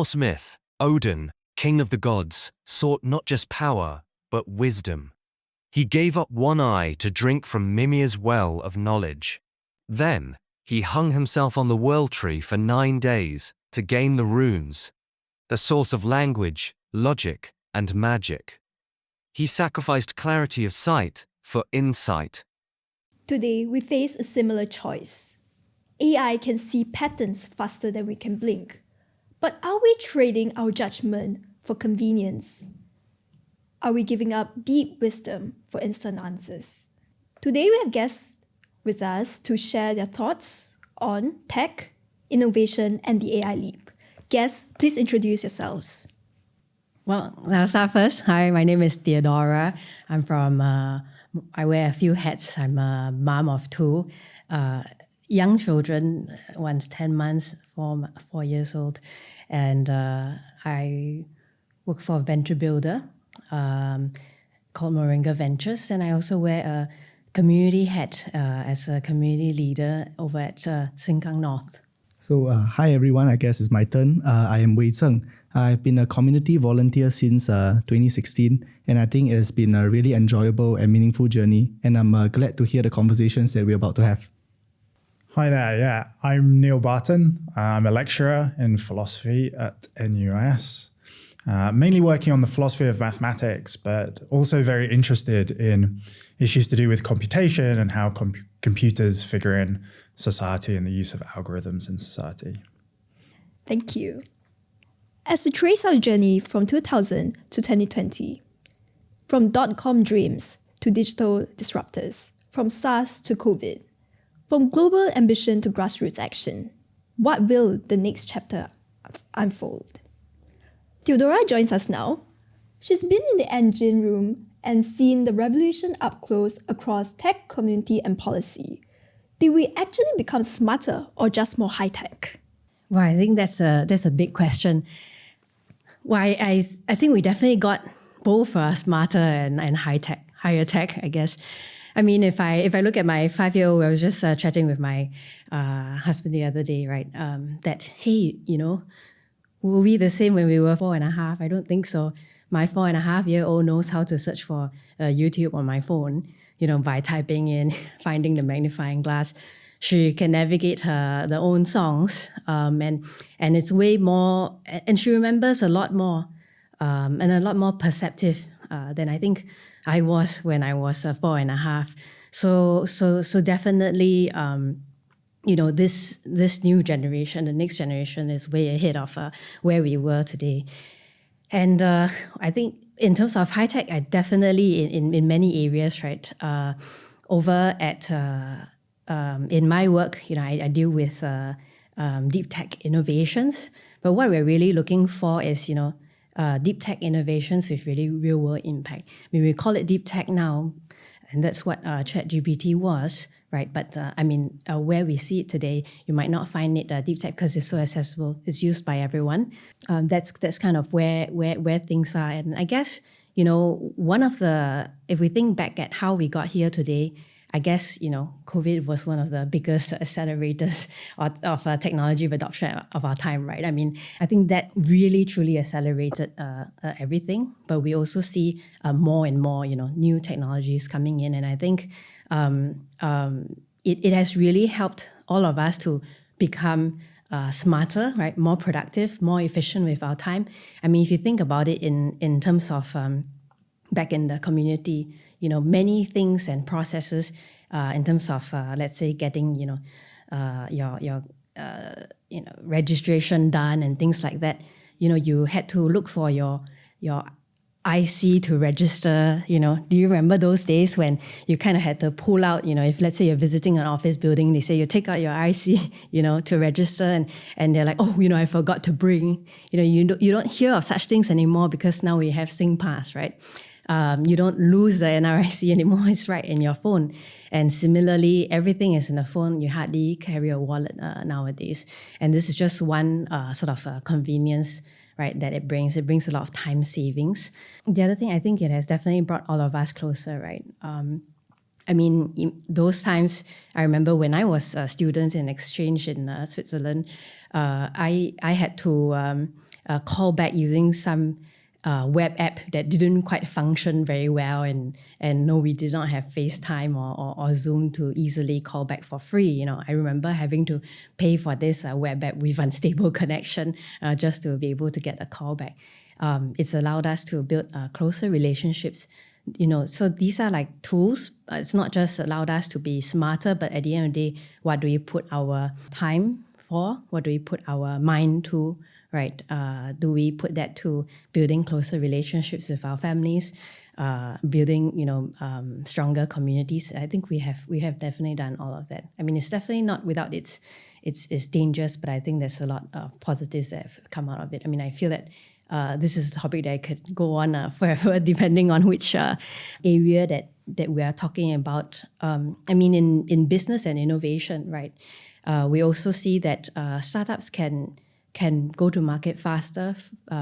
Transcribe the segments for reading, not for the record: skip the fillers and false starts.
Norse myth, Odin, king of the gods, sought not just power, but wisdom. He gave up one eye to drink from Mimir's well of knowledge. Then, he hung himself on the world tree for 9 days to gain the runes, the source of language, logic, and magic. He sacrificed clarity of sight for insight. Today, we face a similar choice. AI can see patterns faster than we can blink. But are we trading our judgment for convenience? Are we giving up deep wisdom for instant answers? Today, we have guests with us to share their thoughts on tech, innovation, and the AI leap. Guests, please introduce yourselves. Well, I'll start first. Hi, my name is Theodora. I'm from, I wear a few hats. I'm a mom of 2 young children, one's 10 months, 4 years old. And I work for a venture builder called Moringa Ventures. And I also wear a community hat as a community leader over at Sengkang North. So, hi everyone, I guess it's my turn. I am Wei Zheng. I've been a community volunteer since 2016, and I think it's been a really enjoyable and meaningful journey, and I'm glad to hear the conversations that we're about to have. Hi there, I'm Neil Barton. I'm a lecturer in philosophy at NUS, mainly working on the philosophy of mathematics, but also very interested in issues to do with computation and how computers figure in society and the use of algorithms in society. Thank you. As we trace our journey from 2000 to 2020, from dot-com dreams to digital disruptors, from SARS to COVID, from global ambition to grassroots action, what will the next chapter unfold? Theodora joins us now. She's been in the engine room and seen the revolution up close across tech, community, and policy. Did we actually become smarter or just more high-tech? Well, I think that's a big question. Why I think we definitely got both smarter and higher tech, I guess. I mean, if I look at my 5-year-old, I was just chatting with my husband the other day, right? That, hey, were we the same when we were 4.5? I don't think so. My 4.5-year-old knows how to search for YouTube on my phone, by typing in, finding the magnifying glass. She can navigate her own songs, and it's way more, and she remembers a lot more, and a lot more perceptive than I think I was when I was 4.5. So definitely, this new generation, the next generation, is way ahead of where we were today. And I think in terms of high tech, I definitely in many areas, right? Over at in my work, I deal with deep tech innovations. But what we're really looking for is, deep tech innovations with really real world impact. I mean, we call it deep tech now, and that's what ChatGPT was, right? But where we see it today, you might not find it deep tech because it's so accessible. It's used by everyone. That's kind of where things are. And I guess, one of the, if we think back at how we got here today, I guess, COVID was one of the biggest accelerators of technology adoption of our time, right? I mean, I think that really, truly accelerated everything. But we also see more and more, new technologies coming in. And I think it has really helped all of us to become smarter, right? More productive, more efficient with our time. I mean, if you think about it in terms of back in the community, many things and processes in terms of, let's say, getting, your registration done and things like that. You had to look for your IC to register. Do you remember those days when you kind of had to pull out, if let's say you're visiting an office building, they say you take out your IC, to register, and they're like, oh, I forgot to bring. You don't hear of such things anymore because now we have SingPass, right? You don't lose the NRIC anymore. It's right in your phone. And similarly, everything is in the phone. You hardly carry a wallet nowadays. And this is just one sort of convenience, right, that it brings. It brings a lot of time savings. The other thing, I think it has definitely brought all of us closer, right? In those times, I remember when I was a student in exchange in Switzerland, I had to call back using some web app that didn't quite function very well, and no, we did not have FaceTime or Zoom to easily call back for free. I remember having to pay for this web app with unstable connection just to be able to get a call back. It's allowed us to build closer relationships. So these are like tools. It's not just allowed us to be smarter, but at the end of the day, what do we put our time for? What do we put our mind to? Right? Do we put that to building closer relationships with our families, building stronger communities? I think we have definitely done all of that. I mean, it's definitely not without its dangers, but I think there's a lot of positives that have come out of it. I mean, I feel that this is a topic that I could go on forever, depending on which area that we are talking about. I mean, in business and innovation, right? We also see that startups can go to market faster,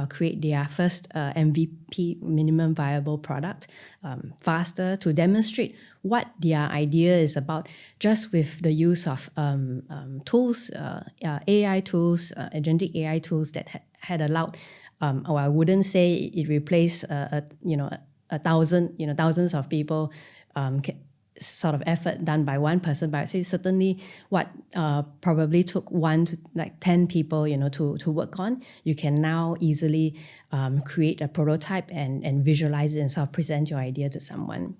create their first MVP, minimum viable product, faster to demonstrate what their idea is about, just with the use of tools, AI tools, agentic AI tools that had allowed, or I wouldn't say it replaced, thousands of people, sort of effort done by one person, but I'd say certainly what probably took 1 to 10 people, to work on, you can now easily create a prototype and visualize it and sort of present your idea to someone.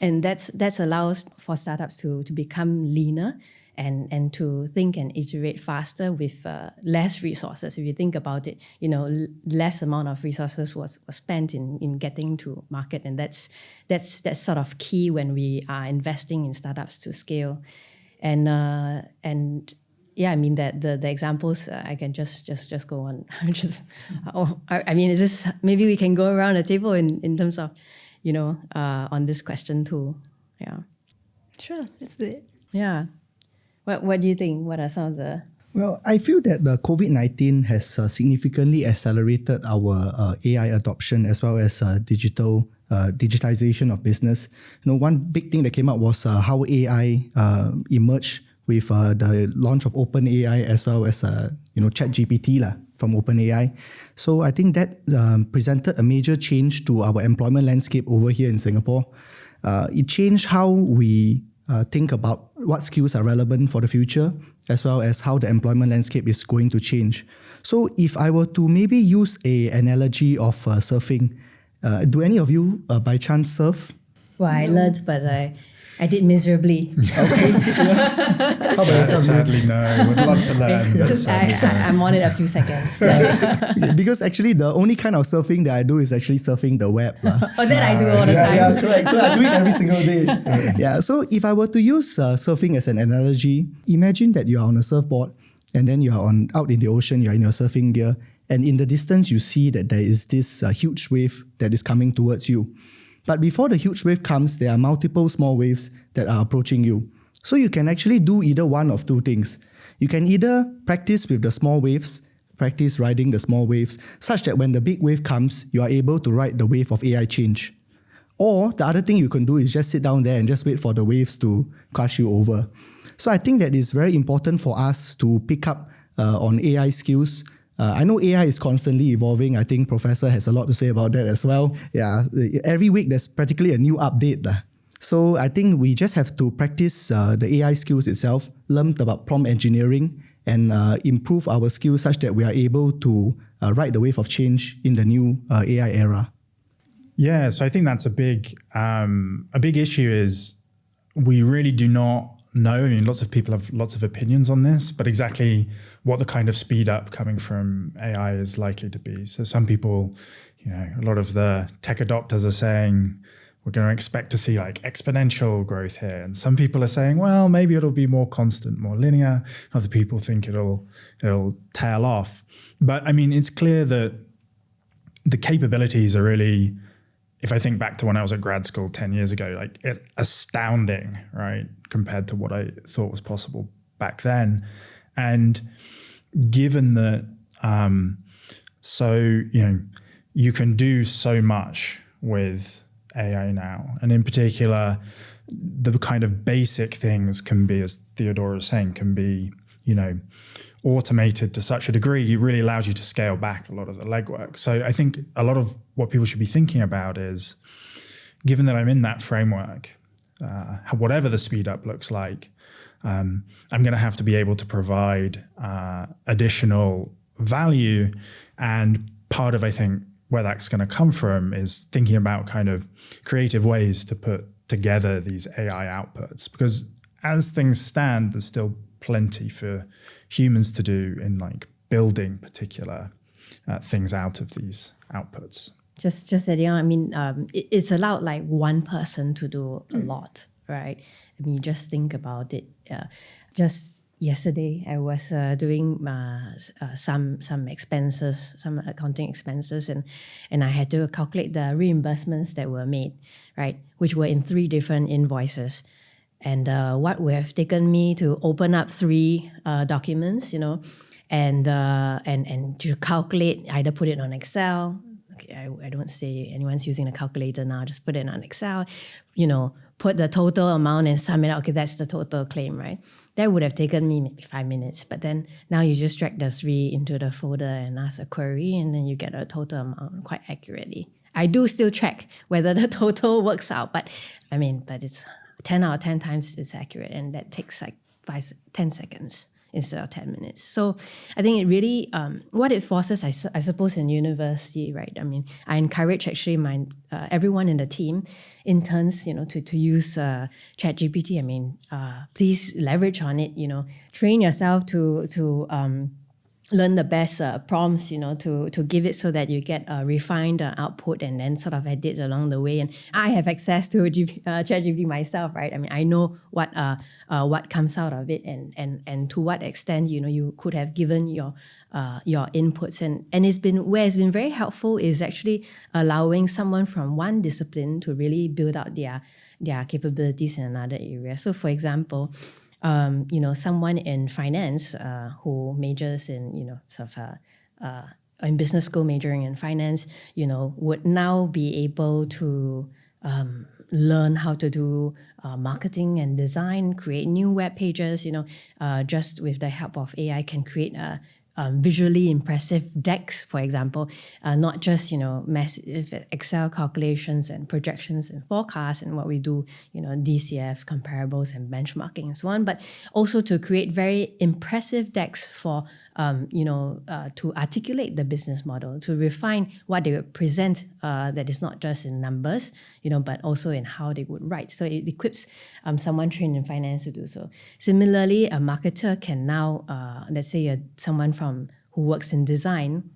And that's allows for startups to become leaner and to think and iterate faster with less resources. If you think about it, less amount of resources was spent in getting to market, and that's sort of key when we are investing in startups to scale. And yeah, I mean that the examples I can just go on. I mean, is this maybe we can go around the table in terms of on this question too. Yeah. Sure, let's do it. Yeah. What do you think? What are some of the... Well, I feel that the COVID-19 has significantly accelerated our AI adoption as well as digitization of business. One big thing that came up was how AI emerged with the launch of OpenAI as well as ChatGPT from OpenAI. So I think that presented a major change to our employment landscape over here in Singapore. It changed how we think about what skills are relevant for the future, as well as how the employment landscape is going to change. So if I were to maybe use an analogy of surfing, do any of you by chance surf? Well, I learned, but I did miserably. Okay. Sadly, no. Would love to learn. But sadly, no. I'm on it a few seconds. Because actually the only kind of surfing that I do is actually surfing the web. Oh, that I do all the time. Yeah, correct. So I do it every single day. Yeah. So if I were to use surfing as an analogy, imagine that you are on a surfboard and then you are out in the ocean, you are in your surfing gear, and in the distance you see that there is this huge wave that is coming towards you. But before the huge wave comes, there are multiple small waves that are approaching you. So you can actually do either one of two things. You can either practice with the small waves, practice riding the small waves, such that when the big wave comes, you are able to ride the wave of AI change. Or the other thing you can do is just sit down there and just wait for the waves to crush you over. So I think that it's very important for us to pick up on AI skills. I know AI is constantly evolving. I think Professor has a lot to say about that as well. Yeah, every week there's practically a new update. So I think we just have to practice the AI skills itself, learn about prompt engineering, and improve our skills such that we are able to ride the wave of change in the new AI era. Yeah, so I think that's a big issue is we really do not know. I mean, lots of people have lots of opinions on this, but exactly what the kind of speed up coming from AI is likely to be. So some people, a lot of the tech adopters are saying we're going to expect to see like exponential growth here. And some people are saying, well, maybe it'll be more constant, more linear. Other people think it'll tail off. But I mean, it's clear that the capabilities are really, if I think back to when I was at grad school 10 years ago, like astounding, right? Compared to what I thought was possible back then. And given that, you can do so much with AI now. And in particular, the kind of basic things can be, as Theodora was saying, can be, automated to such a degree, it really allows you to scale back a lot of the legwork. So I think a lot of what people should be thinking about is, given that I'm in that framework, whatever the speed up looks like, I'm going to have to be able to provide additional value. And part of, I think, where that's going to come from is thinking about kind of creative ways to put together these AI outputs. Because as things stand, there's still plenty for humans to do in like building particular things out of these outputs. Just adding on, I mean, it's allowed like one person to do a lot, right? I mean, just think about it. Just yesterday, I was doing some expenses, some accounting expenses, and I had to calculate the reimbursements that were made, right? Which were in 3 different invoices. And what would have taken me to open up 3 documents, and to calculate, either put it on Excel. Okay, I don't say anyone's using a calculator now, just put it on Excel, put the total amount and sum it out. Okay, that's the total claim, right? That would have taken me maybe 5 minutes. But then now you just drag the 3 into the folder and ask a query, and then you get a total amount quite accurately. I do still check whether the total works out, but it's 10 out of 10 times it's accurate, and that takes like 10 seconds instead of 10 minutes. So I think it really, what it forces, I suppose, in university, right? I mean, I encourage actually everyone in the team, interns, to use ChatGPT. I mean, please leverage on it, train yourself to learn the best prompts, to give it so that you get a refined output, and then sort of edit along the way. And I have access to ChatGPT myself, right? I mean, I know what comes out of it, and to what extent, you could have given your inputs. And it's been very helpful is actually allowing someone from one discipline to really build out their capabilities in another area. So for example, someone in finance who majors in, in business school majoring in finance, would now be able to learn how to do marketing and design, create new web pages, just with the help of AI can create visually impressive decks, for example, not just, massive Excel calculations and projections and forecasts and what we do, DCF, comparables and benchmarking and so on, but also to create very impressive decks for, to articulate the business model, to refine what they would present that is not just in numbers, but also in how they would write. So it equips someone trained in finance to do so. Similarly, a marketer can now, let's say someone who works in design,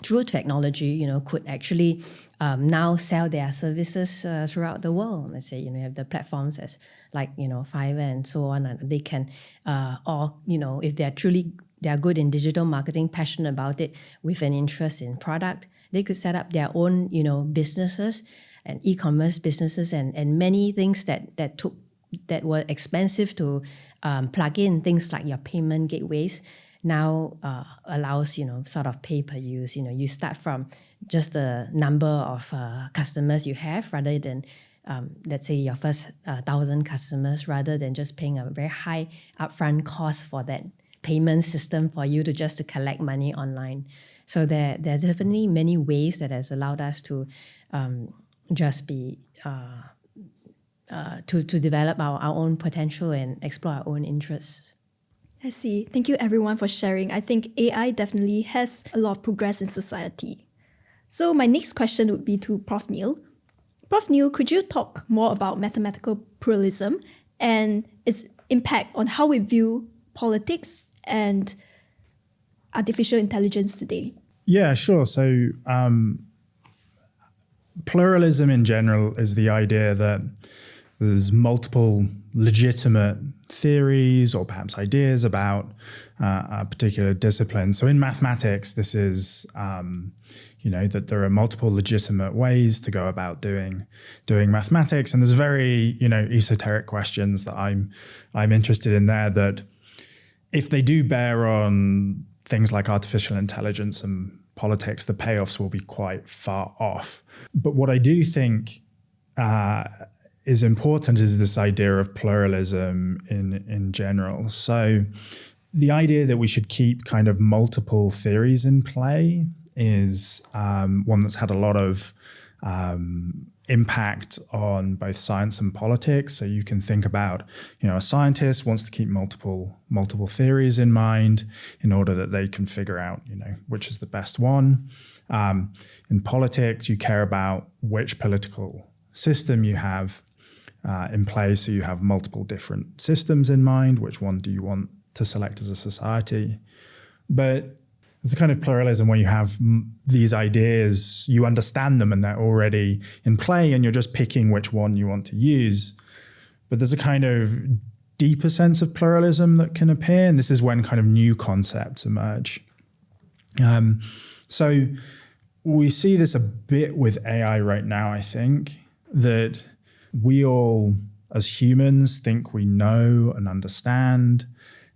through technology, could actually now sell their services throughout the world. Let's say, you have the platforms as like, Fiverr and so on, and they can, or, if they're good in digital marketing, passionate about it, with an interest in product, they could set up their own, businesses and e-commerce businesses and many things that were expensive to plug in, things like your payment gateways, now allows, sort of pay per use. You start from just the number of customers you have rather than, let's say, your first 1,000 customers, rather than just paying a very high upfront cost for that payment system for you to collect money online. So there are definitely many ways that has allowed us to just be to develop our own potential and explore our own interests. I see. Thank you everyone for sharing. I think AI definitely has a lot of progress in society. So my next question would be to Prof. Neil. Prof. Neil, could you talk more about mathematical pluralism and its impact on how we view politics and artificial intelligence today? Yeah, sure. So pluralism in general is the idea that there's multiple legitimate theories or perhaps ideas about a particular discipline. So in mathematics, this is, that there are multiple legitimate ways to go about doing mathematics. And there's very, esoteric questions that I'm interested in there that, if they do bear on things like artificial intelligence and politics, the payoffs will be quite far off. But what I do think is important is this idea of pluralism in general. So the idea that we should keep kind of multiple theories in play is one that's had a lot of impact on both science and politics. So you can think about, a scientist wants to keep multiple theories in mind in order that they can figure out, which is the best one. In politics, you care about which political system you have in place. So you have multiple different systems in mind. Which one do you want to select as a society? But there's a kind of pluralism where you have these ideas, you understand them and they're already in play and you're just picking which one you want to use. But there's a kind of deeper sense of pluralism that can appear, and this is when kind of new concepts emerge. So we see this a bit with AI right now, I think, that we all as humans think we know and understand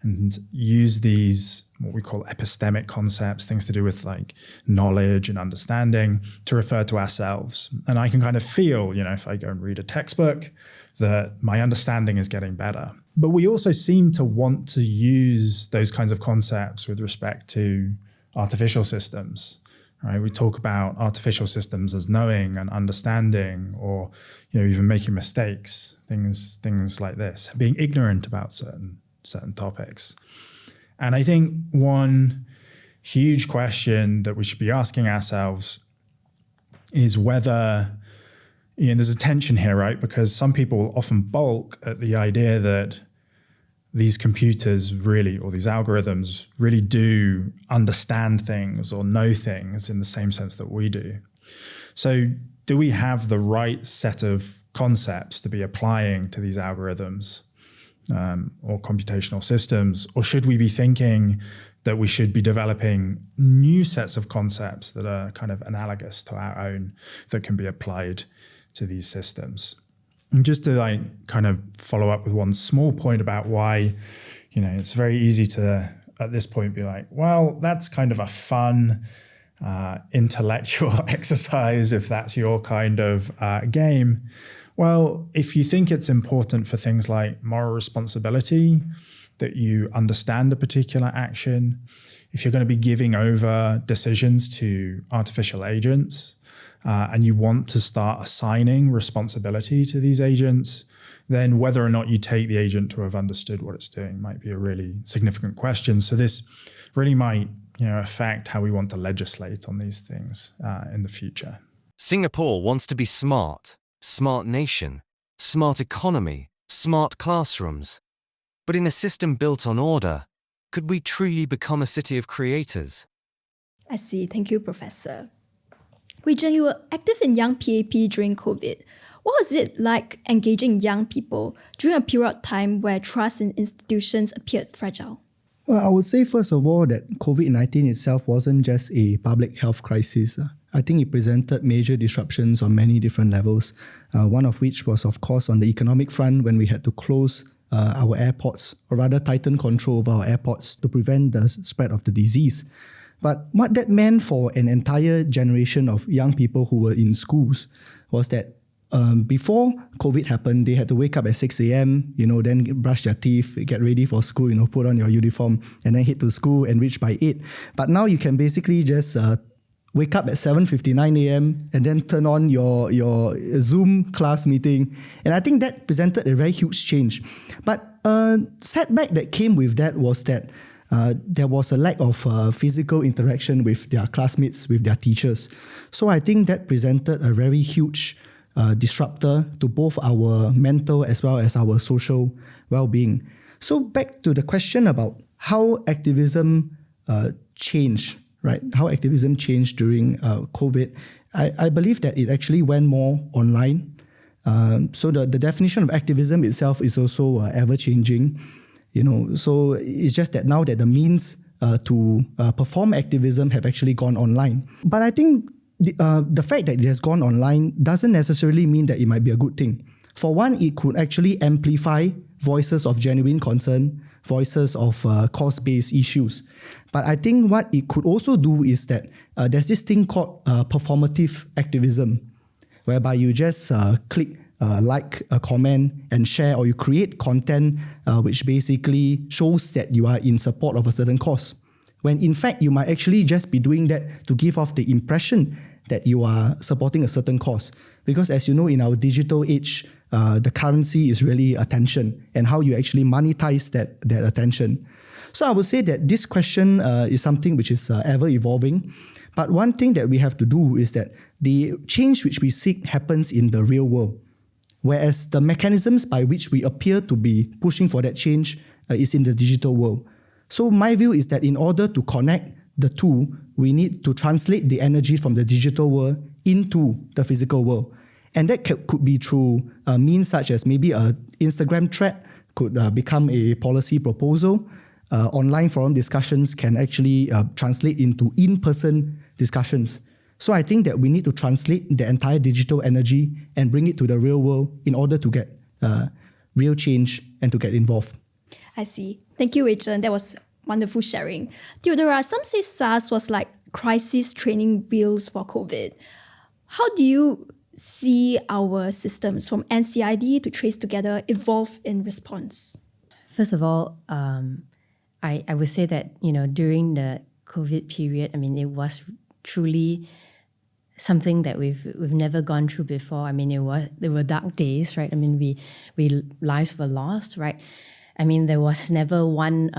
and use these, what we call epistemic concepts, things to do with like knowledge and understanding, to refer to ourselves. And I can kind of feel, if I go and read a textbook, that my understanding is getting better. But we also seem to want to use those kinds of concepts with respect to artificial systems, right? We talk about artificial systems as knowing and understanding, or even making mistakes, things like this, being ignorant about certain topics. And I think one huge question that we should be asking ourselves is whether, there's a tension here, right? Because some people often balk at the idea that these computers really, or these algorithms really do understand things or know things in the same sense that we do. So do we have the right set of concepts to be applying to these algorithms? Or computational systems, or should we be thinking that we should be developing new sets of concepts that are kind of analogous to our own that can be applied to these systems? And just to kind of follow up with one small point about why, it's very easy to, at this point, be like, well, that's kind of a fun intellectual exercise if that's your kind of game. Well, if you think it's important for things like moral responsibility, that you understand a particular action, if you're going to be giving over decisions to artificial agents, and you want to start assigning responsibility to these agents, then whether or not you take the agent to have understood what it's doing might be a really significant question. So this really might, affect how we want to legislate on these things in the future. Singapore wants to be smart. Smart nation, smart economy, smart classrooms. But in a system built on order, could we truly become a city of creators? I see. Thank you, Professor. Wei Zheng, you were active in Young PAP during COVID. What was it like engaging young people during a period of time where trust in institutions appeared fragile? Well, I would say, first of all, that COVID-19 itself wasn't just a public health crisis. I think it presented major disruptions on many different levels, one of which was, of course, on the economic front when we had to close our airports, or rather tighten control over our airports to prevent the spread of the disease. But what that meant for an entire generation of young people who were in schools was that before COVID happened, they had to wake up at 6 a.m., then brush their teeth, get ready for school, put on your uniform, and then head to school and reach by 8. But now you can basically just wake up at 7:59 a.m. and then turn on your Zoom class meeting. And I think that presented a very huge change. But a setback that came with that was that there was a lack of physical interaction with their classmates, with their teachers. So I think that presented a very huge disruptor to both our mental as well as our social well-being. So back to the question about how activism changed, right? How activism changed during COVID. I believe that it actually went more online. So the definition of activism itself is also ever-changing. So it's just that now that the means to perform activism have actually gone online. But I think the fact that it has gone online doesn't necessarily mean that it might be a good thing. For one, it could actually amplify voices of genuine concern, voices of cause-based issues. But I think what it could also do is that there's this thing called performative activism, whereby you just click like, comment, and share, or you create content which basically shows that you are in support of a certain cause. When in fact, you might actually just be doing that to give off the impression that you are supporting a certain cause. Because as you know, in our digital age, the currency is really attention and how you actually monetize that attention. So I would say that this question is something which is ever evolving. But one thing that we have to do is that the change which we seek happens in the real world, whereas the mechanisms by which we appear to be pushing for that change is in the digital world. So my view is that in order to connect the two, we need to translate the energy from the digital world into the physical world. And that could be through means such as maybe an Instagram thread could become a policy proposal. Online forum discussions can actually translate into in-person discussions. So I think that we need to translate the entire digital energy and bring it to the real world in order to get real change and to get involved. I see. Thank you, Wei Zhen. That was wonderful sharing. Theodora, some say SARS was like crisis training wheels for COVID. How do you see our systems from NCID to Trace Together evolve in response? First of all, I would say that, during the COVID period, it was truly something that we've never gone through before. There were dark days, right? We lives were lost, right? There was never one,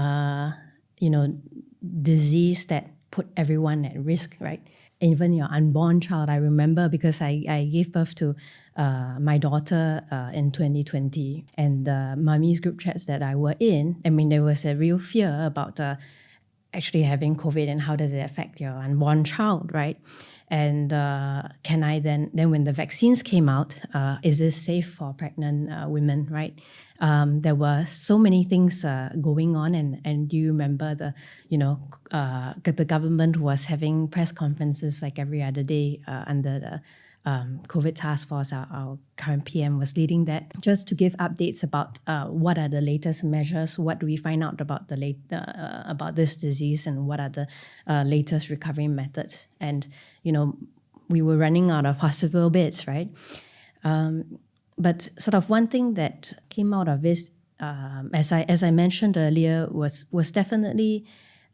disease that put everyone at risk, right? Even your unborn child, I remember because I gave birth to my daughter in 2020, and the mummies group chats that I were in, there was a real fear about actually having COVID and how does it affect your unborn child, right? And can I then when the vaccines came out, is this safe for pregnant women, right? There were so many things going on, and do you remember the government was having press conferences like every other day under the COVID task force. Our current PM was leading that just to give updates about what are the latest measures, what do we find out about about this disease, and what are the latest recovery methods. And we were running out of hospital beds, right? But sort of one thing that came out of this, as I mentioned earlier, was definitely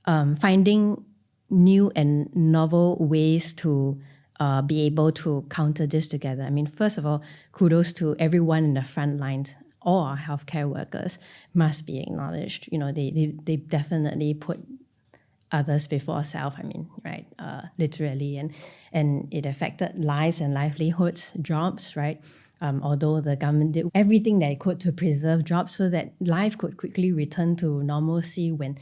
finding new and novel ways to be able to counter this together. First of all, kudos to everyone in the front lines. All our healthcare workers must be acknowledged. They definitely put others before self. Right? Literally, and it affected lives and livelihoods, jobs, right? Although the government did everything they could to preserve jobs so that life could quickly return to normalcy when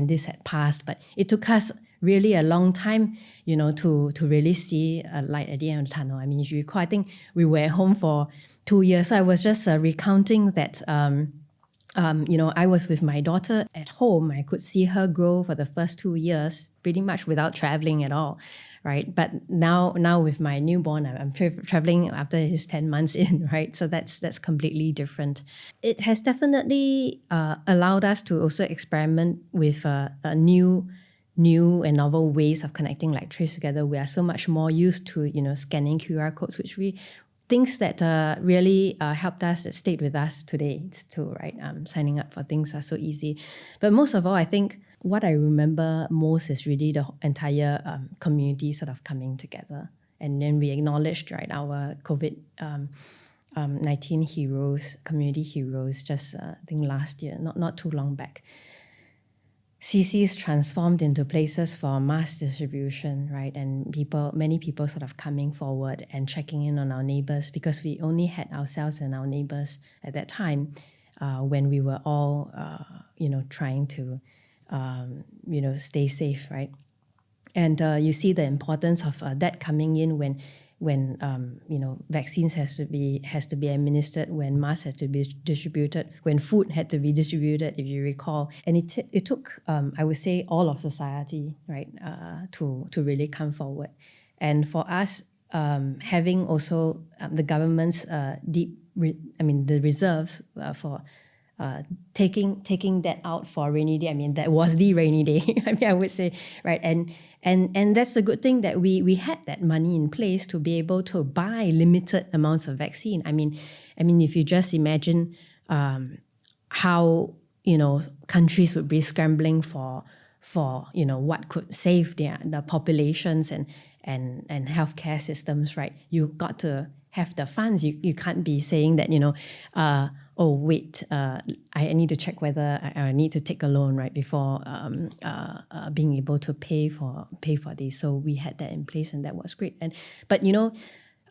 this had passed. But it took us really a long time, to really see a light at the end of the tunnel. If you recall, I think we were at home for 2 years. So I was just recounting that, I was with my daughter at home. I could see her grow for the first 2 years, pretty much without traveling at all, right? But now with my newborn, I'm traveling after he's 10 months in, right? So that's completely different. It has definitely allowed us to also experiment with a new and novel ways of connecting, like Trace Together. We are so much more used to, scanning QR codes, which things that really helped us, that stayed with us today too, right? Signing up for things are so easy. But most of all, I think what I remember most is really the entire community sort of coming together. And then we acknowledged, right, our COVID-19 heroes, community heroes, just I think last year, not too long back. CCs transformed into places for mass distribution, right? And many people sort of coming forward and checking in on our neighbors, because we only had ourselves and our neighbors at that time when we were all, trying to, stay safe, right? And you see the importance of that coming in when vaccines has to be administered, when masks had to be distributed, when food had to be distributed, if you recall. And it took, I would say, all of society, right, to really come forward. And for us, having also the government's the reserves for taking that out for rainy day. I mean, that was the rainy day. I mean, I would say, right? And that's a good thing that we had that money in place to be able to buy limited amounts of vaccine. I mean, if you just imagine how countries would be scrambling for what could save the populations and healthcare systems, right? You got to have the funds. You can't be saying that oh wait, I need to check whether I need to take a loan right before being able to pay for this. So we had that in place, and that was great. But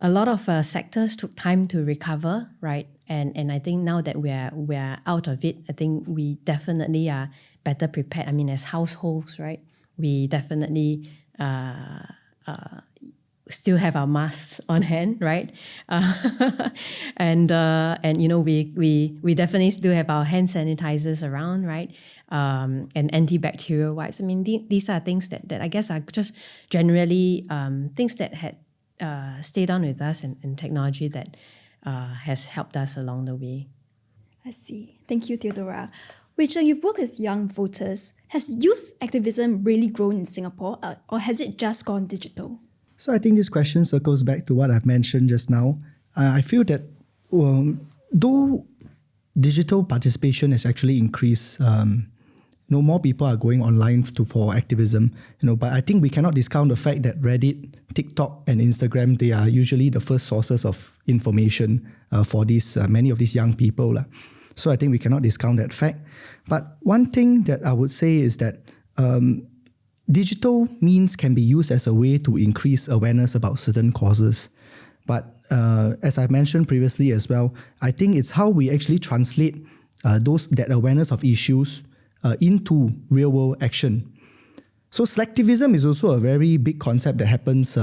a lot of sectors took time to recover, right? And I think now that we're out of it, I think we definitely are better prepared. I mean, as households, right? We definitely still have our masks on hand, right? And we definitely still have our hand sanitizers around, right? And antibacterial wipes. I mean, these are things that I guess are just generally things that had stayed on with us, and technology that has helped us along the way. I see. Thank you, Theodora. Wei Zheng, you've worked with young voters. Has youth activism really grown in Singapore, or has it just gone digital? So I think this question circles back to what I've mentioned just now. I feel that though digital participation has actually increased, more people are going online for activism. But I think we cannot discount the fact that Reddit, TikTok, and Instagram, they are usually the first sources of information for these many of these young people. So I think we cannot discount that fact. But one thing that I would say is that digital means can be used as a way to increase awareness about certain causes. But as I mentioned previously as well, I think it's how we actually translate that awareness of issues into real-world action. So selectivism is also a very big concept that happens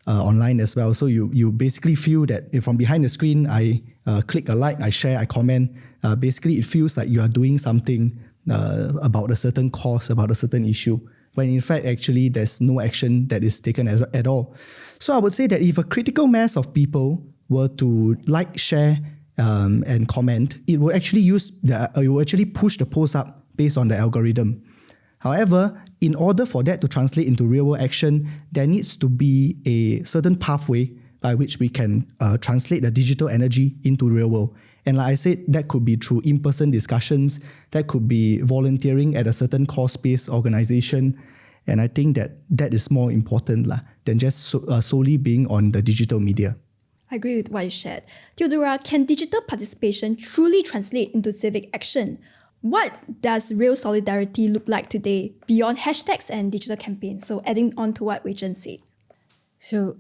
online as well. So you basically feel that if from behind the screen, I click a like, I share, I comment, basically it feels like you are doing something about a certain cause, about a certain issue, when in fact actually there's no action that is taken at all. So I would say that if a critical mass of people were to like, share, and comment, it will actually push the post up based on the algorithm. However, in order for that to translate into real-world action, there needs to be a certain pathway by which we can translate the digital energy into real world. And like I said, that could be through in-person discussions, that could be volunteering at a certain cause-based organization. And I think that is more important than just solely being on the digital media. I agree with what you shared. Theodora, can digital participation truly translate into civic action? What does real solidarity look like today beyond hashtags and digital campaigns? So adding on to what Wei Zheng said. So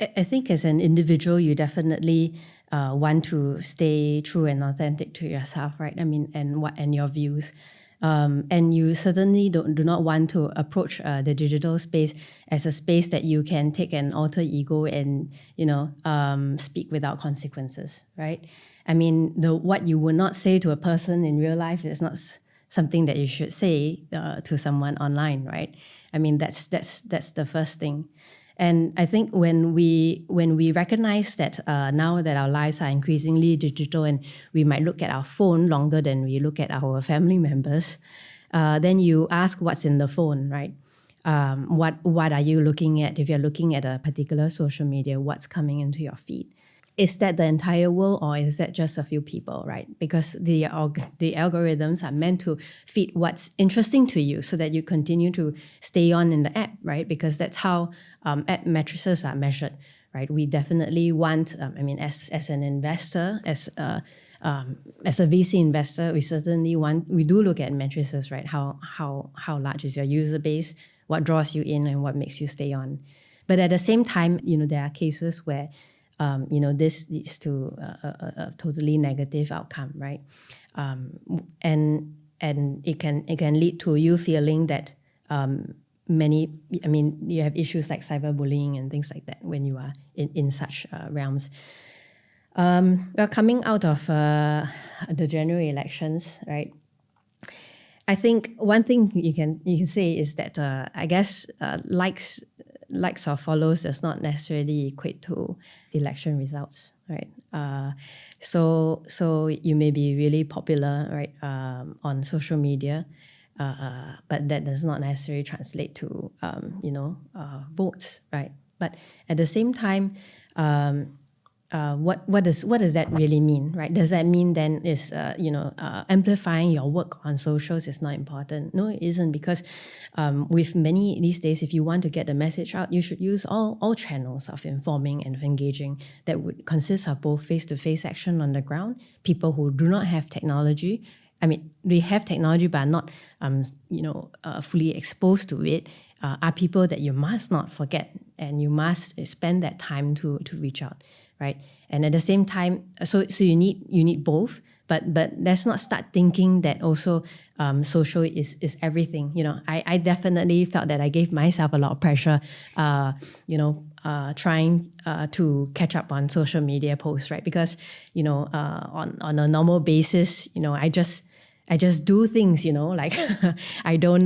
I think as an individual, you definitely want to stay true and authentic to yourself, right? I mean, and your views. And you certainly do not want to approach the digital space as a space that you can take an alter ego and speak without consequences, right? I mean, what you would not say to a person in real life is not something that you should say to someone online, right? I mean, that's the first thing. And I think when we recognize that now that our lives are increasingly digital and we might look at our phone longer than we look at our family members, then you ask what's in the phone, right? What are you looking at? If you're looking at a particular social media, what's coming into your feed? Is that the entire world, or is that just a few people, right? Because the algorithms are meant to feed what's interesting to you so that you continue to stay on in the app, right? Because that's how app matrices are measured, right? We definitely want, as an investor, as a VC investor, we do look at matrices, right? How large is your user base? What draws you in and what makes you stay on? But at the same time, there are cases where this leads to a totally negative outcome, right? And it can lead to you feeling that you have issues like cyberbullying and things like that when you are in such realms. We're coming out of the general elections, right? I think one thing you can say is that I guess likes or follows does not necessarily equate to election results, right? So you may be really popular, right, on social media, but that does not necessarily translate to votes, right? But at the same time, what does that really mean, right? Does that mean then is amplifying your work on socials is not important? No, it isn't, because with many these days, if you want to get the message out, you should use all channels of informing and of engaging that would consist of both face-to-face action on the ground, people who do not have technology. I mean, they have technology but are not, fully exposed to it, are people that you must not forget, and you must spend that time to reach out, right? And at the same time, so you need both, but let's not start thinking that also social is everything. I definitely felt that I gave myself a lot of pressure, trying to catch up on social media posts, right? Because on a normal basis, I just do things, like I don't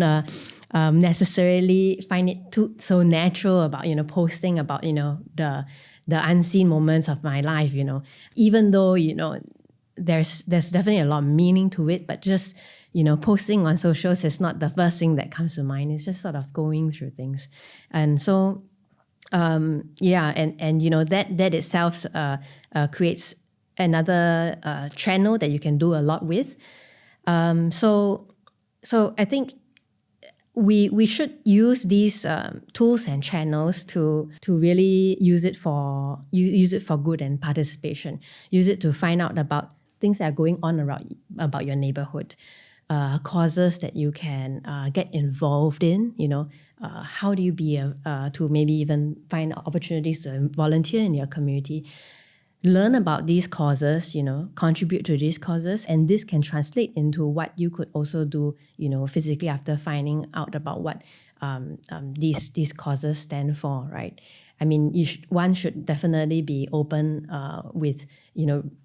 necessarily find it so natural about posting about the unseen moments of my life, even though there's definitely a lot of meaning to it, but just posting on socials is not the first thing that comes to mind. It's just sort of going through things, and so and that itself creates another channel that you can do a lot with. So I think we should use these tools and channels to really use it for good and participation. Use it to find out about things that are going on around about your neighborhood, causes that you can get involved in. How do you be to maybe even find opportunities to volunteer in your community. Learn about these causes, contribute to these causes, and this can translate into what you could also do, physically after finding out about what these causes stand for, right? I mean, one should definitely be open with,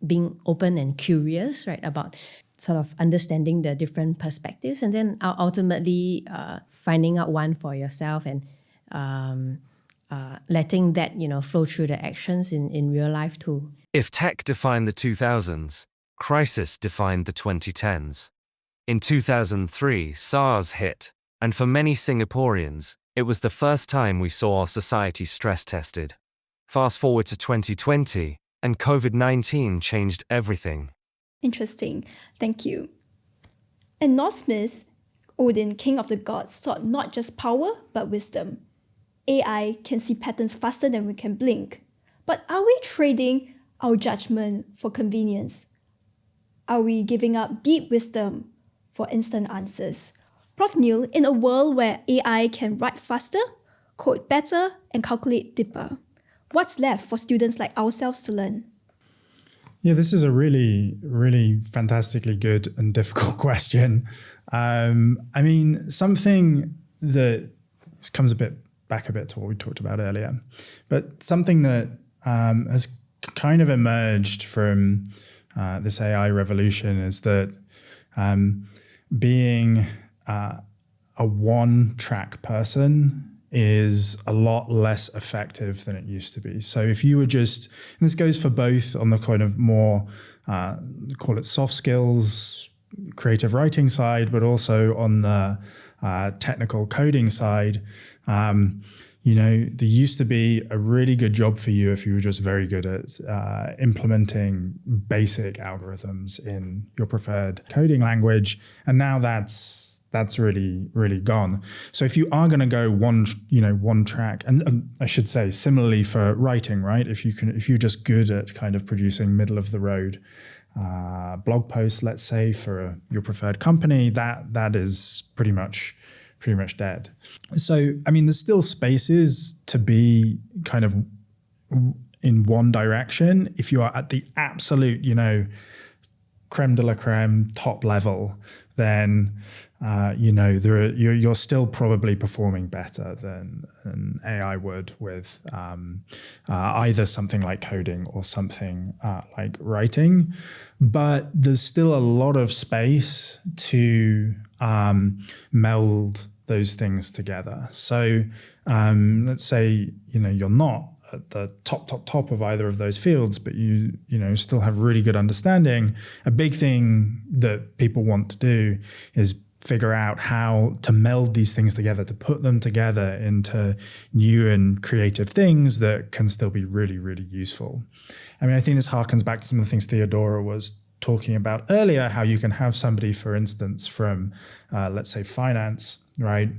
being open and curious, right, about sort of understanding the different perspectives, and then ultimately finding out one for yourself and letting that flow through the actions in real life too. If tech defined the 2000s, crisis defined the 2010s. In 2003, SARS hit, and for many Singaporeans, it was the first time we saw our society stress tested. Fast forward to 2020, and COVID-19 changed everything. Interesting. Thank you. In Norse myth, Odin, king of the gods, sought not just power, but wisdom. AI can see patterns faster than we can blink. But are we trading our judgment for convenience? Are we giving up deep wisdom for instant answers? Prof. Neil, in a world where AI can write faster, code better, and calculate deeper, what's left for students like ourselves to learn? Yeah, this is a really, really fantastically good and difficult question. I mean, something that comes back a bit to what we talked about earlier, but something that has kind of emerged from this AI revolution is that being a one-track person is a lot less effective than it used to be. So if you were just, and this goes for both on the kind of more, call it soft skills, creative writing side, but also on the technical coding side, there used to be a really good job for you if you were just very good at implementing basic algorithms in your preferred coding language. And now that's really, really gone. So if you are going to go one track, and I should say similarly for writing, right? If you're just good at kind of producing middle of the road blog posts, let's say for your preferred company, that is pretty much dead. So, I mean, there's still spaces to be kind of in one direction. If you are at the absolute, creme de la creme top level, then, you're still probably performing better than an AI would with either something like coding or something like writing. But there's still a lot of space to meld those things together. So let's say, you're not at the top of either of those fields, but you still have really good understanding. A big thing that people want to do is figure out how to meld these things together, to put them together into new and creative things that can still be really, really useful. I mean, I think this harkens back to some of the things Theodora was talking about earlier, how you can have somebody, for instance, from, let's say, finance, right,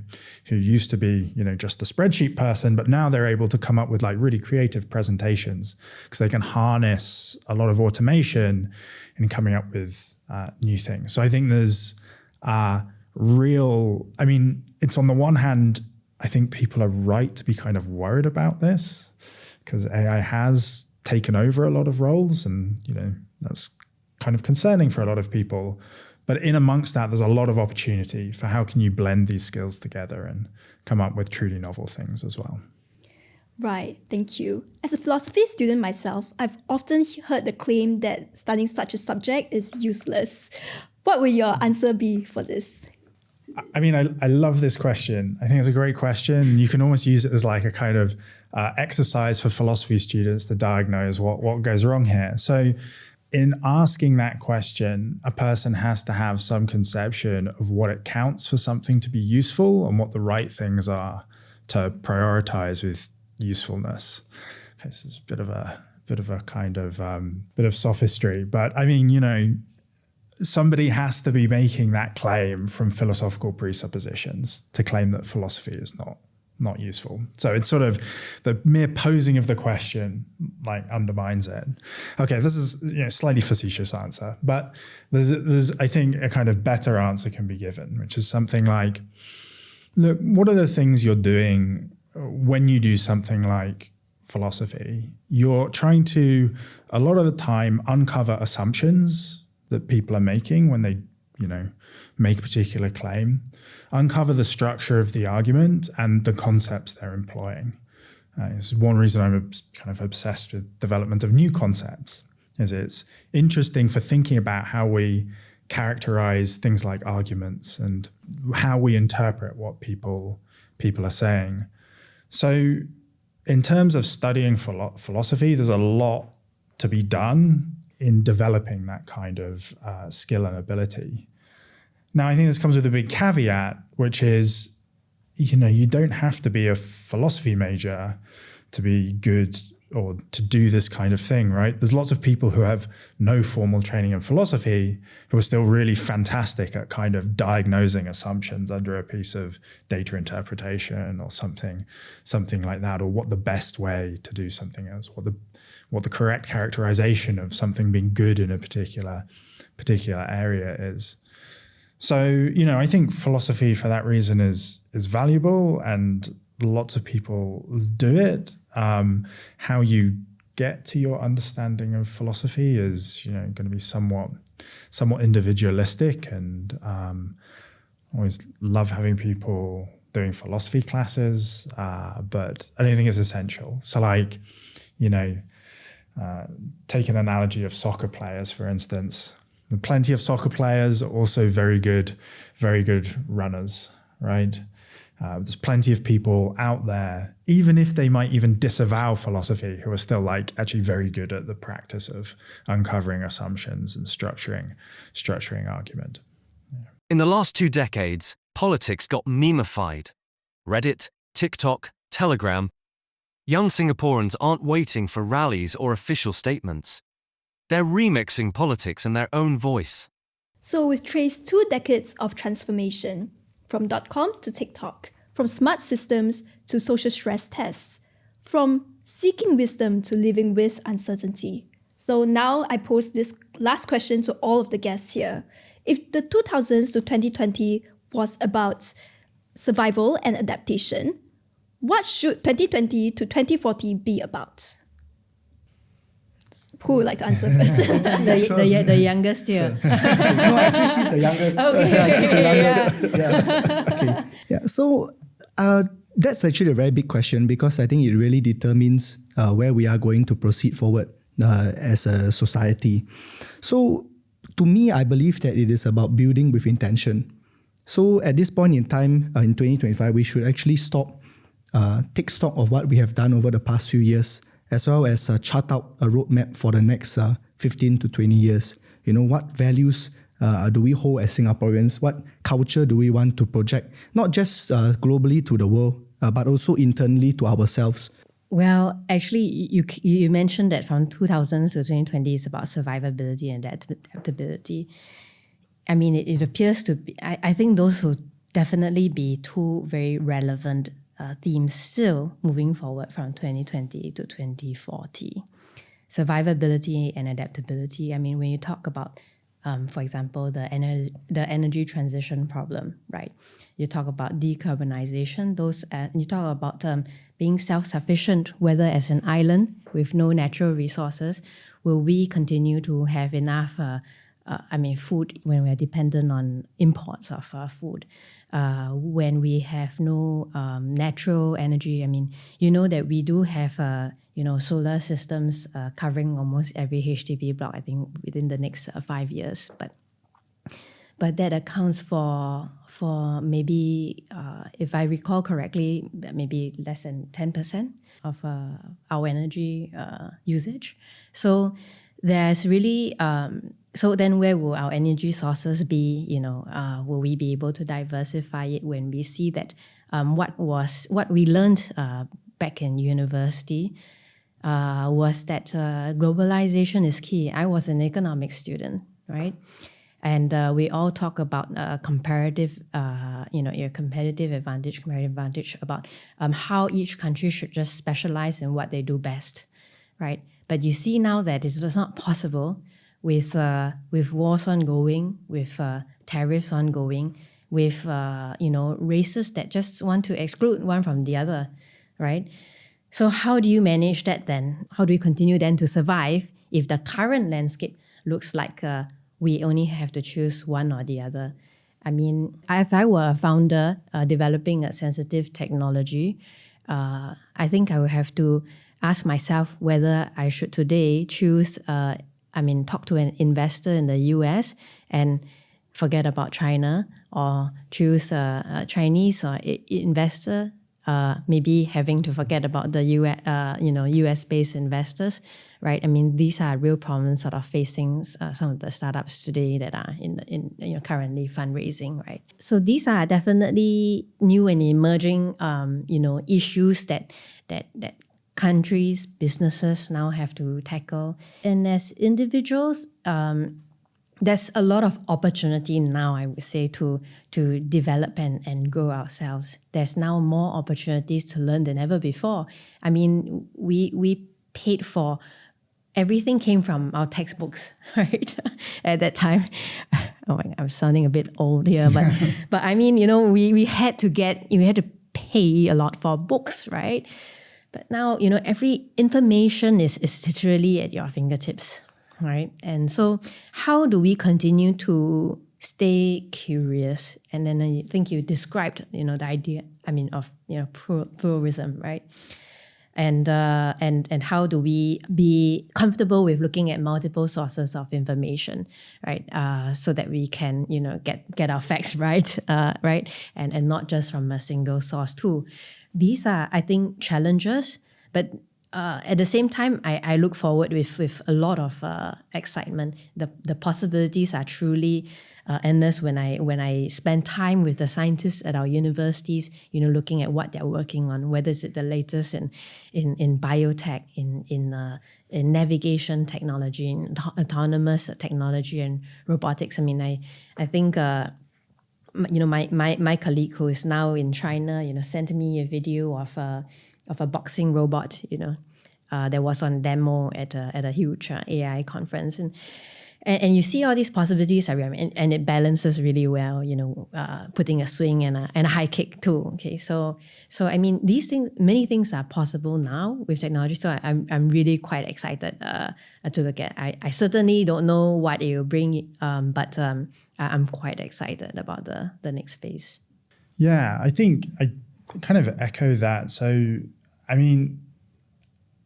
who used to be, just the spreadsheet person, but now they're able to come up with like really creative presentations because they can harness a lot of automation in coming up with new things. So I think there's it's on the one hand, I think people are right to be kind of worried about this because AI has taken over a lot of roles and, that's kind of concerning for a lot of people. But in amongst that, there's a lot of opportunity for how can you blend these skills together and come up with truly novel things as well. Right, thank you. As a philosophy student myself, I've often heard the claim that studying such a subject is useless. What will your answer be for this? I mean, I love this question. I think it's a great question. You can almost use it as like a kind of exercise for philosophy students to diagnose what goes wrong here. So in asking that question, a person has to have some conception of what it counts for something to be useful and what the right things are to prioritize with usefulness. Okay, so it's a bit of a kind of bit of sophistry, but I mean, somebody has to be making that claim from philosophical presuppositions to claim that philosophy is not useful. So it's sort of the mere posing of the question like undermines it. Okay, this is slightly facetious answer, but there's I think a kind of better answer can be given, which is something like, look, what are the things you're doing when you do something like philosophy? You're trying to, a lot of the time, uncover assumptions that people are making when they, make a particular claim, uncover the structure of the argument and the concepts they're employing. This is one reason I'm kind of obsessed with development of new concepts, is it's interesting for thinking about how we characterize things like arguments and how we interpret what people are saying. So in terms of studying philosophy, there's a lot to be done in developing that kind of skill and ability. Now, I think this comes with a big caveat, which is, you don't have to be a philosophy major to be good or to do this kind of thing, right? There's lots of people who have no formal training in philosophy who are still really fantastic at kind of diagnosing assumptions under a piece of data interpretation or something like that, or what the best way to do something is, what the correct characterization of something being good in a particular area is. So, I think philosophy for that reason is valuable and lots of people do it. How you get to your understanding of philosophy is, going to be somewhat individualistic, and always love having people doing philosophy classes, but I don't think it's essential. So like, take an analogy of soccer players, for instance. Plenty of soccer players are also very good runners, right? There's plenty of people out there, even if they might even disavow philosophy, who are still like actually very good at the practice of uncovering assumptions and structuring argument. Yeah. In the last 2 decades, politics got memified. Reddit, TikTok, Telegram. Young Singaporeans aren't waiting for rallies or official statements. They're remixing politics in their own voice. So we've traced 2 decades of transformation, from .com to TikTok, from smart systems to social stress tests, from seeking wisdom to living with uncertainty. So now I pose this last question to all of the guests here. If the 2000s to 2020 was about survival and adaptation, what should 2020 to 2040 be about? Who would like to answer first? The youngest here. No, actually, she's the youngest. Okay. Yeah. So that's actually a very big question, because I think it really determines where we are going to proceed forward as a society. So to me, I believe that it is about building with intention. So at this point in time, in 2025, we should actually stop take stock of what we have done over the past few years, as well as chart out a roadmap for the next 15 to 20 years. What values do we hold as Singaporeans? What culture do we want to project, not just globally to the world, but also internally to ourselves? Well, actually, you mentioned that from 2000 to 2020 is about survivability and adaptability. I mean, it appears to be, I think those will definitely be two very relevant themes still moving forward from 2020 to 2040. Survivability and adaptability. I mean, when you talk about, for example, the energy transition problem, right? You talk about decarbonization, you talk about being self-sufficient, whether as an island with no natural resources, will we continue to have enough food when we're dependent on imports of food? When we have no natural energy, that we do have solar systems covering almost every HDB block, I think, within the next 5 years. But that accounts for maybe, if I recall correctly, maybe less than 10% of our energy usage. So there's really, so then where will our energy sources be? Will we be able to diversify it when we see that what we learned back in university was that globalization is key. I was an economics student, right? And we all talk about comparative advantage about how each country should just specialize in what they do best, right? But you see now that it's just not possible with wars ongoing, with tariffs ongoing, with races that just want to exclude one from the other, right? So how do you manage that then? How do we continue then to survive if the current landscape looks like we only have to choose one or the other? I mean, if I were a founder developing a sensitive technology, I think I would have to ask myself whether I should today choose, talk to an investor in the US and forget about China, or choose a Chinese investor, maybe having to forget about the US-based investors, right? I mean, these are real problems sort of facing some of the startups today that are in currently fundraising, right? So these are definitely new and emerging, issues that countries, businesses now have to tackle. And as individuals, there's a lot of opportunity now, I would say, to develop and grow ourselves. There's now more opportunities to learn than ever before. I mean, we paid for everything came from our textbooks, right? At that time. Oh my God, I'm sounding a bit old here, but I mean, we had to pay a lot for books, right? But now, every information is literally at your fingertips, right? And so how do we continue to stay curious? And then I think you described, the idea, of, pluralism, right? And how do we be comfortable with looking at multiple sources of information, right? So that we can, get our facts right, right? And not just from a single source too. These are, I think, challenges, but at the same time, I look forward with a lot of excitement. The possibilities are truly endless when I spend time with the scientists at our universities, looking at what they're working on, whether it's the latest in biotech, in navigation technology, in autonomous technology and robotics. I think my colleague who is now in China, sent me a video of a boxing robot, that was on demo at a huge AI conference, and you see all these possibilities, and it balances really well, putting a swing and a high kick too. Okay, so these things, many things are possible now with technology. So I'm really quite excited to look at. I certainly don't know what it will bring, but I'm quite excited about the next phase. Yeah, I think I kind of echo that. So,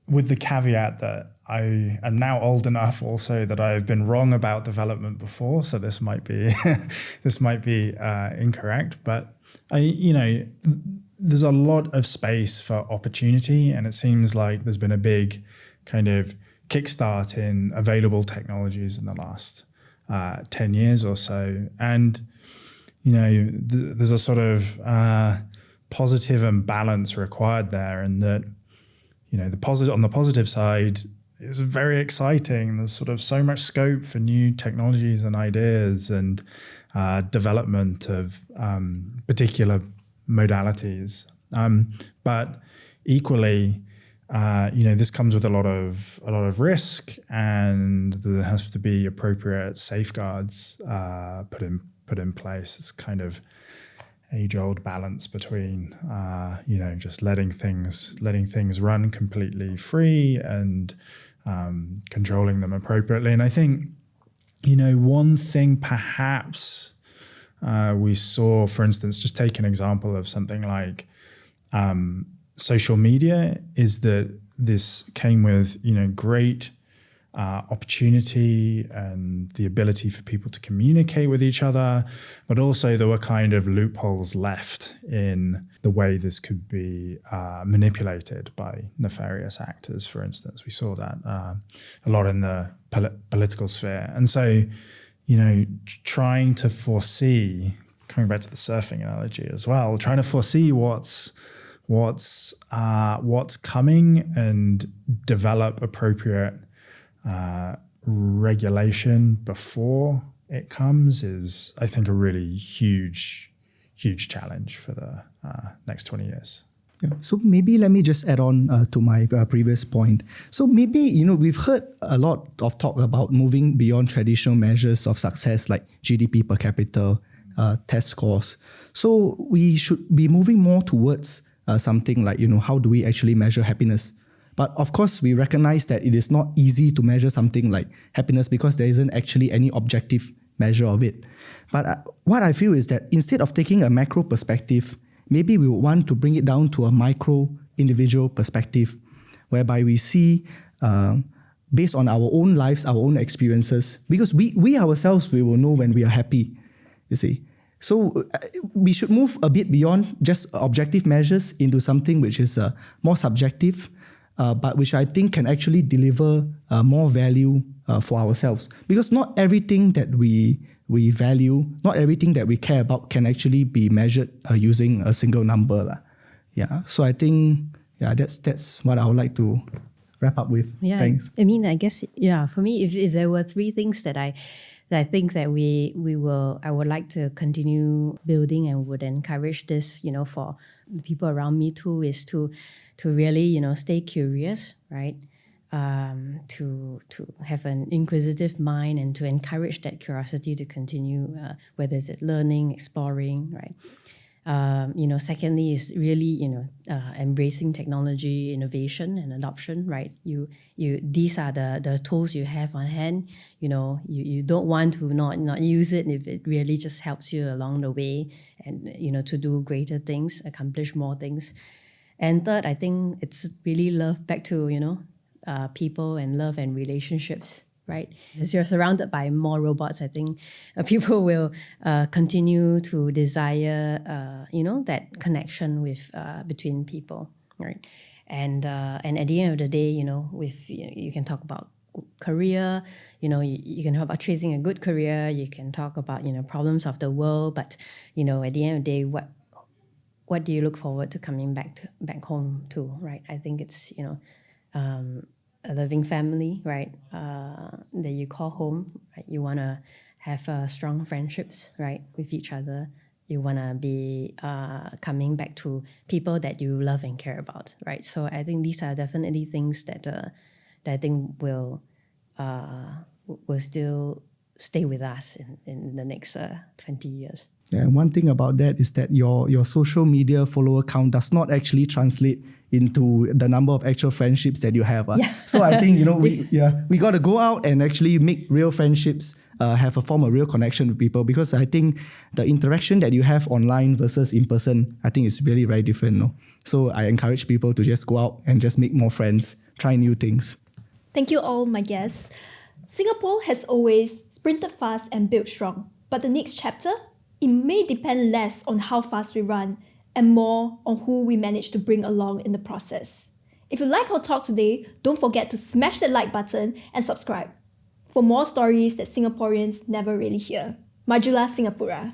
with the caveat that I am now old enough also that I've been wrong about development before, so this might be incorrect. But there's a lot of space for opportunity, and it seems like there's been a big kind of kickstart in available technologies in the last 10 years or so. And, there's a sort of positive and balance required there, and that, on the positive side, it's very exciting. There's sort of so much scope for new technologies and ideas and development of particular modalities. But equally, this comes with a lot of risk, and there has to be appropriate safeguards put in place. It's kind of age-old balance between just letting things run completely free and controlling them appropriately. And I think one thing perhaps we saw, for instance, just take an example of something like social media, is that this came with great opportunity and the ability for people to communicate with each other, but also there were kind of loopholes left in the way this could be manipulated by nefarious actors. For instance, we saw that a lot in the political sphere. And so, trying to foresee, coming back to the surfing analogy as well, trying to foresee what's coming and develop appropriate regulation before it comes is, I think, a really huge challenge for the next 20 years. Yeah. So maybe let me just add on to my previous point. So maybe, we've heard a lot of talk about moving beyond traditional measures of success like GDP per capita, test scores. So we should be moving more towards something like, how do we actually measure happiness? But of course, we recognize that it is not easy to measure something like happiness because there isn't actually any objective measure of it. But what I feel is that instead of taking a macro perspective, maybe we would want to bring it down to a micro individual perspective, whereby we see, based on our own lives, our own experiences, because we ourselves, we will know when we are happy, you see. So we should move a bit beyond just objective measures into something which is more subjective, but which I think can actually deliver more value for ourselves. Because not everything that we value, not everything that we care about can actually be measured using a single number. Yeah. So I think that's what I would like to wrap up with. Yeah. Thanks. I mean, I guess, for me, if there were three things that I think that I would like to continue building and would encourage this, for the people around me too, is to really, stay curious, right? To have an inquisitive mind and to encourage that curiosity to continue, whether it's learning, exploring, right? Secondly is really, embracing technology, innovation and adoption, right? These are the tools you have on hand. You don't want to not use it if it really just helps you along the way and, to do greater things, accomplish more things. And third, I think it's really love back to, people and love and relationships, right? As you're surrounded by more robots, I think people will continue to desire, that connection with between people, right? And at the end of the day, you can talk about career, you can talk about chasing a good career, you can talk about, problems of the world, but, at the end of the day, what do you look forward to coming back home to, right? I think it's, a loving family, right? That you call home, right? You want to have strong friendships, right, with each other. You want to be coming back to people that you love and care about, right? So I think these are definitely things that I think will still stay with us in the next 20 years. Yeah, one thing about that is that your social media follower count does not actually translate into the number of actual friendships that you have. So I think, we got to go out and actually make real friendships, have a form of real connection with people, because I think the interaction that you have online versus in person, I think is really very different. No? So I encourage people to just go out and just make more friends, try new things. Thank you all, my guests. Singapore has always sprinted fast and built strong, but the next chapter, it may depend less on how fast we run and more on who we managed to bring along in the process. If you like our talk today, don't forget to smash that like button and subscribe for more stories that Singaporeans never really hear. Majulah Singapura.